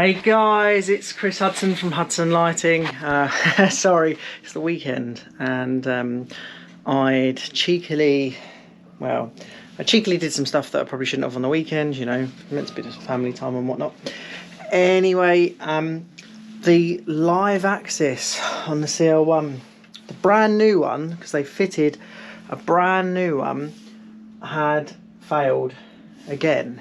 Hey guys, it's Chris Hudson from Hudson Lighting. Sorry, it's the weekend and I cheekily did some stuff that I probably shouldn't have on the weekend, you know, meant to be just family time and whatnot. Anyway, the live axis on the CL1, the brand new one, because they fitted a brand new one, had failed again.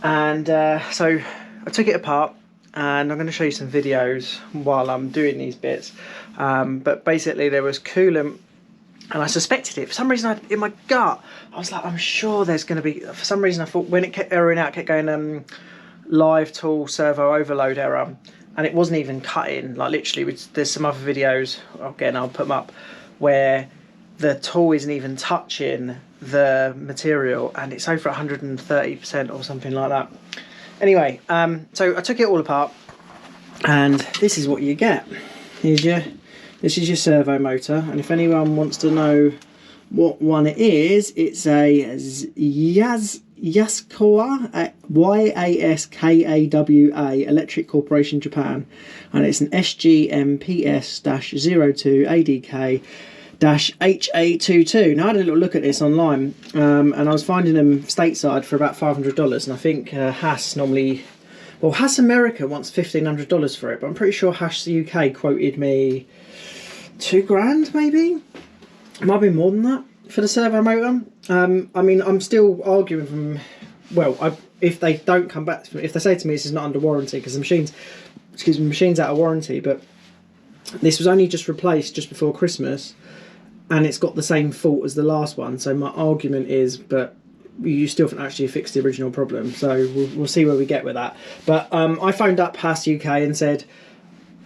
And so I took it apart and I'm going to show you some videos while I'm doing these bits. But basically there was coolant and I suspected it. For some reason in my gut, I was like, I'm sure there's going to be, for some reason I thought when it kept erroring out, it kept going live tool servo overload error. And it wasn't even cutting, like literally, there's some other videos, again I'll put them up, where the tool isn't even touching the material and it's over 130% or something like that. Anyway, so I took it all apart and this is what you get. This is your servo motor, and if anyone wants to know what one it is, it's a HAAS CL-1 YASKAWA Electric Corporation Japan, and it's an SGMPS-02 ADK-HA22. Now I had a little look at this online, and I was finding them stateside for about $500, and I think HAAS normally, well, HAAS America wants $1,500 for it, but I'm pretty sure HAAS UK quoted me £2,000 maybe. It might be more than that for the servo motor. I mean, I'm still arguing from, well, if they don't come back to me, if they say to me this is not under warranty, because the machine's out of warranty, but this was only just replaced just before Christmas and it's got the same fault as the last one. So my argument is, but you still haven't actually fixed the original problem. So we'll see where we get with that. But I phoned up HAAS UK and said,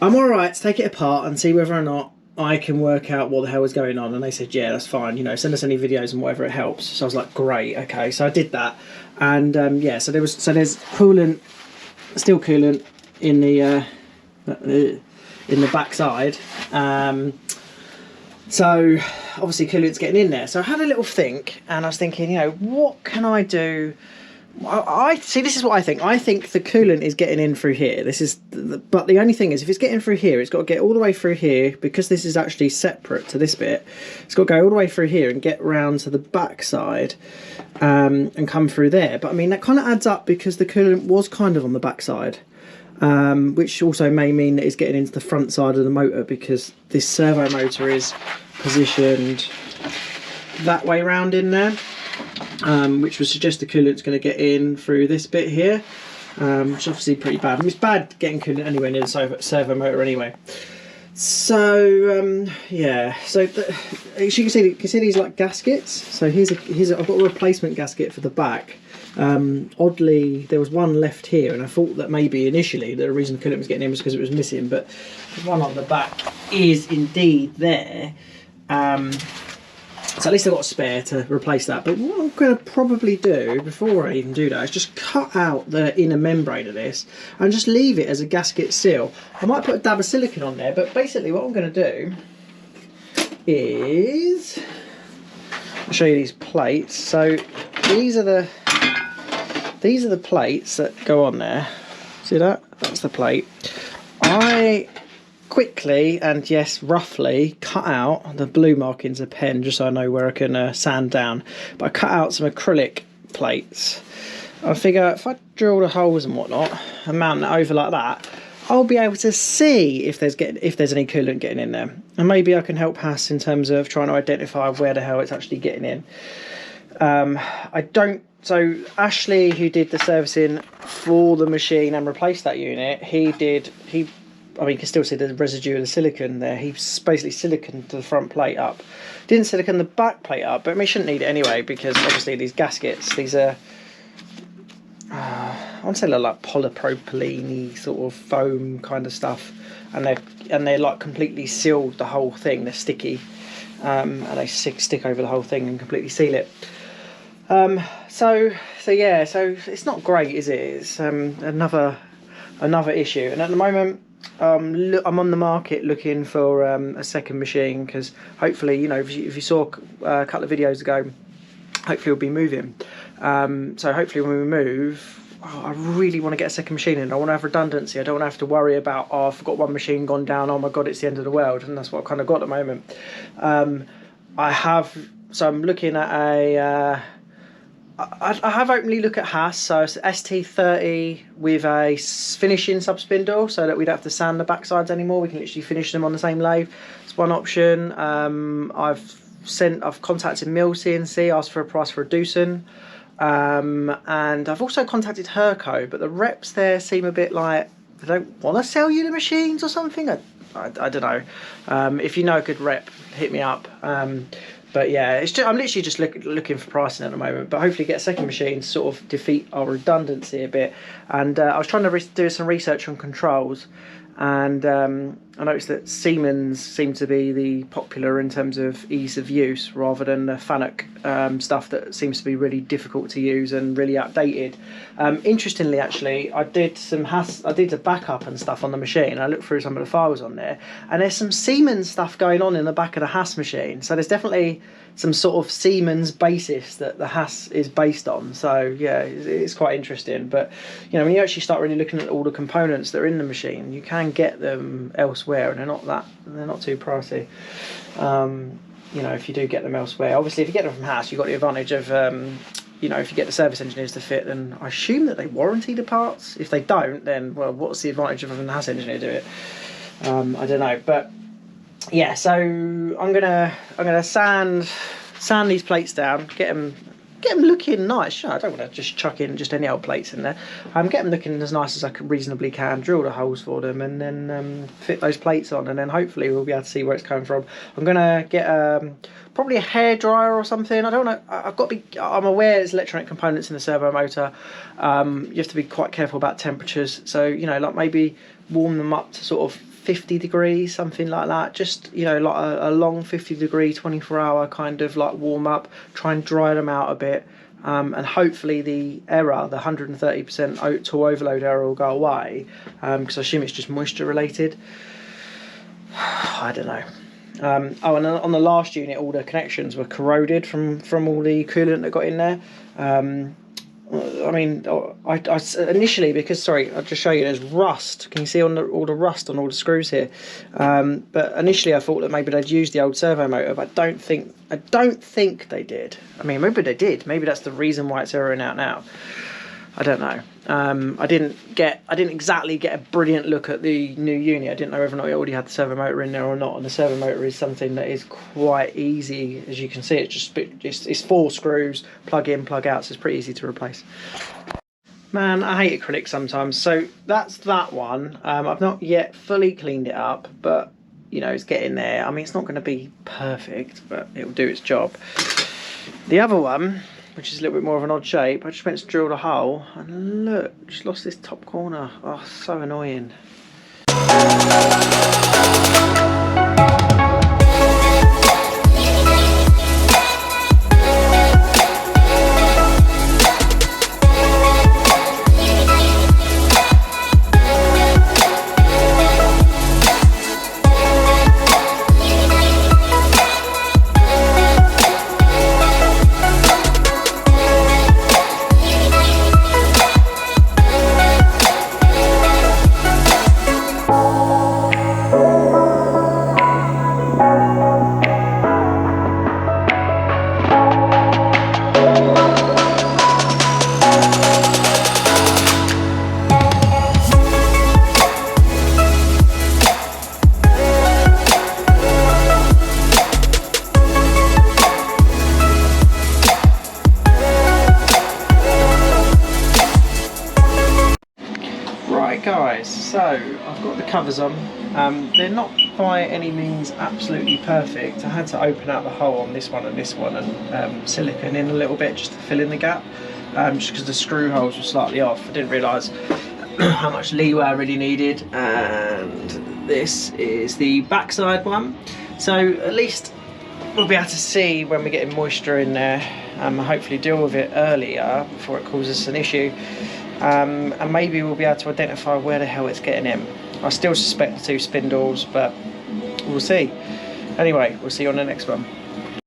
I'm all right to take it apart and see whether or not I can work out what the hell is going on. And they said, yeah, that's fine. You know, send us any videos and whatever, it helps. So I was like, great, okay. So I did that. And yeah, so there's coolant, still coolant in the backside. So obviously coolant's getting in there. So I had a little think and I was thinking, you know, what can I do? I see, this is what I think. I think the coolant is getting in through here. But the only thing is, if it's getting through here, it's got to get all the way through here, because this is actually separate to this bit. It's got to go all the way through here and get round to the back side and come through there. But I mean, that kind of adds up because the coolant was kind of on the back side. Which also may mean that it's getting into the front side of the motor, because this servo motor is positioned that way round in there, which would suggest the coolant's going to get in through this bit here, which is obviously pretty bad. I mean, it's bad getting coolant anywhere near the servo motor anyway. So yeah, so as you can see these like gaskets. So here's I've got a replacement gasket for the back. Oddly, there was one left here, and I thought that maybe initially the reason the coolant was getting in was because it was missing, but the one on the back is indeed there. So at least I've got a spare to replace that. But what I'm going to probably do before I even do that is just cut out the inner membrane of this and just leave it as a gasket seal. I might put a dab of silicone on there, but basically what I'm going to do is, I'll show you these plates. So these are the plates that go on there. See that? That's the plate. I quickly, and yes, roughly, cut out the blue markings of pen just so I know where I can sand down. But I cut out some acrylic plates. I figure if I drill the holes and whatnot and mount it over like that, I'll be able to see if there's any coolant getting in there. And maybe I can help HAAS in terms of trying to identify where the hell it's actually getting in. So Ashley, who did the servicing for the machine and replaced that unit, I mean, you can still see the residue of the silicone there. He basically siliconed the front plate up. Didn't silicone the back plate up, but I mean, you shouldn't need it anyway, because obviously these gaskets, these are, I want to say they're like polypropylene-y sort of foam kind of stuff, and they're like completely sealed the whole thing. They're sticky, and they stick over the whole thing and completely seal it. So yeah, so it's not great, is it? It's another issue, and at the moment I'm on the market looking for a second machine, because hopefully, you know, if you saw a couple of videos ago, hopefully we'll be moving. So hopefully when we move, oh, I really want to get a second machine in. I want to have redundancy. I don't want to have to worry about, oh, I've got one machine gone down, oh my god, it's the end of the world. And that's what I've kind of got at the moment. So I'm looking at I have openly looked at HAAS, so it's ST30 with a finishing subspindle, so that we don't have to sand the backsides anymore. We can literally finish them on the same lathe. It's one option. I've contacted Mill CNC, asked for a price for a Doosan, and I've also contacted Herco, but the reps there seem a bit like they don't want to sell you the machines or something. I don't know. If you know a good rep, hit me up. But yeah, I'm literally just looking for pricing at the moment, but hopefully get a second machine to sort of defeat our redundancy a bit. And I was trying to do some research on controls, and I noticed that Siemens seemed to be the popular in terms of ease of use, rather than the Fanuc stuff that seems to be really difficult to use and really outdated. Interestingly, actually, I did a backup and stuff on the machine. I looked through some of the files on there, and there's some Siemens stuff going on in the back of the HAAS machine. So there's definitely some sort of Siemens basis that the HAAS is based on. So yeah, it's quite interesting. But you know, when you actually start really looking at all the components that are in the machine, you can get them elsewhere, and they're not too pricey. You know, if you do get them elsewhere, obviously if you get them from HAAS, you've got the advantage of you know, if you get the service engineers to fit, then I assume that they warranty the parts. If they don't, then well, what's the advantage of having the HAAS engineer do it? I don't know, but yeah. So I'm gonna sand these plates down, get them looking nice. I don't want to just chuck in just any old plates in there. Get them looking as nice as I reasonably can, drill the holes for them, and then fit those plates on, and then hopefully we'll be able to see where it's coming from. I'm gonna get probably a hairdryer or something. I don't know. I'm aware there's electronic components in the servo motor. You have to be quite careful about temperatures. So you know, like maybe warm them up to sort of 50 degrees, something like that. Just, you know, like a long 50-degree 24-hour kind of like warm up. Try and dry them out a bit, and hopefully the 130% tool overload error will go away, because I assume it's just moisture related. I don't know. Oh, and on the last unit, all the connections were corroded from all the coolant that got in there. I mean, I initially, because sorry, I'll just show you. There's rust. Can you see all the rust on all the screws here? But initially, I thought that maybe they'd used the old servo motor, but I don't think they did. I mean, maybe they did. Maybe that's the reason why it's erroring out now. I don't know. I didn't exactly get a brilliant look at the new unit. I didn't know whether or not it already had the servo motor in there or not. And the servo motor is something that is quite easy, as you can see. It's 4 screws, plug in, plug out, so it's pretty easy to replace. Man, I hate acrylic sometimes. So that's that one. I've not yet fully cleaned it up, but you know, it's getting there. I mean, it's not going to be perfect, but it will do its job. The other one, which is a little bit more of an odd shape, I just went to drill a hole, and look, just lost this top corner. Oh, so annoying. Guys, so I've got the covers on. They're not by any means absolutely perfect. I had to open out the hole on this one and silicone in a little bit just to fill in the gap, just because the screw holes were slightly off. I didn't realise how much leeway I really needed. And this is the backside one, so at least we'll be able to see when we're getting moisture in there, and hopefully deal with it earlier before it causes an issue. And maybe we'll be able to identify where the hell it's getting in. I still suspect the 2 spindles, but we'll see. Anyway, we'll see you on the next one.